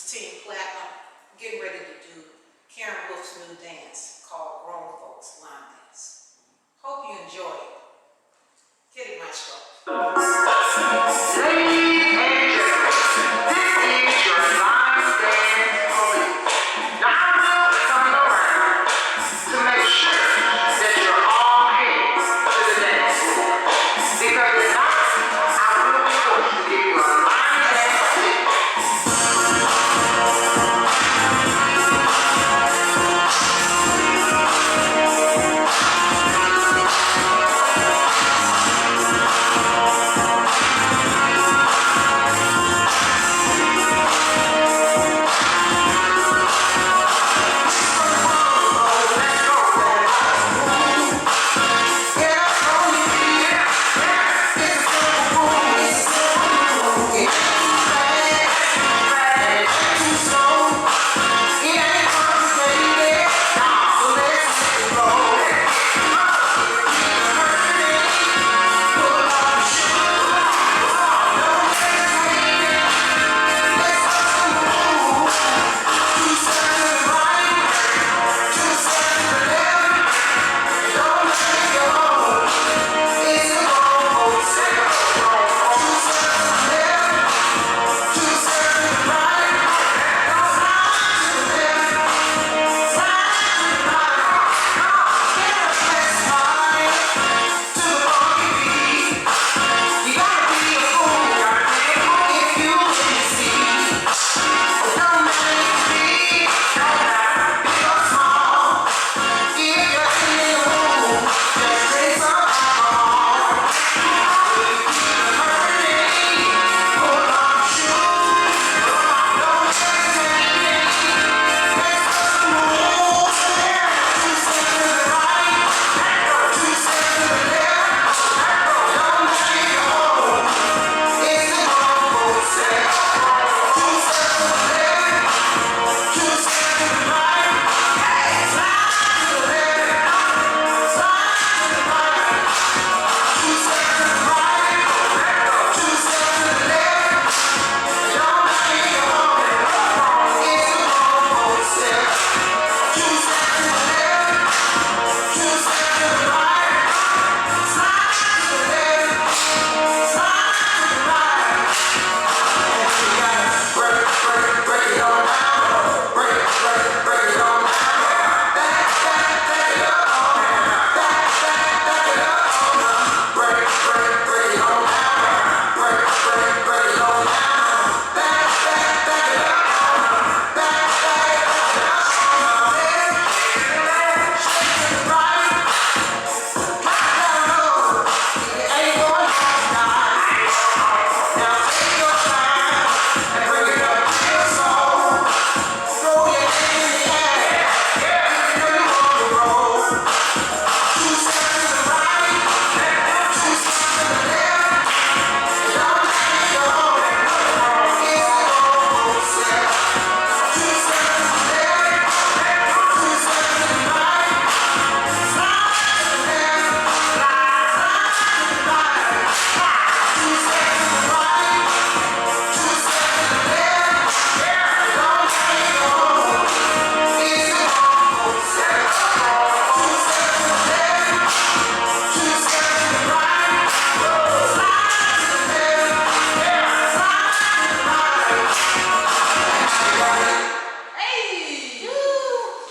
Team Platinum, getting ready to do Karen Wolfe's new dance called Grown Folks Line Dance. Hope you enjoy it. Get it, Maestro. Ladies and gentlemen, this is your line dance police. Now I will come around to make sure that you're all headed to the dance floor. Because if not, I will be forced to give you a line dance police.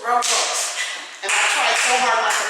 Grown folks. And I tried so hard not to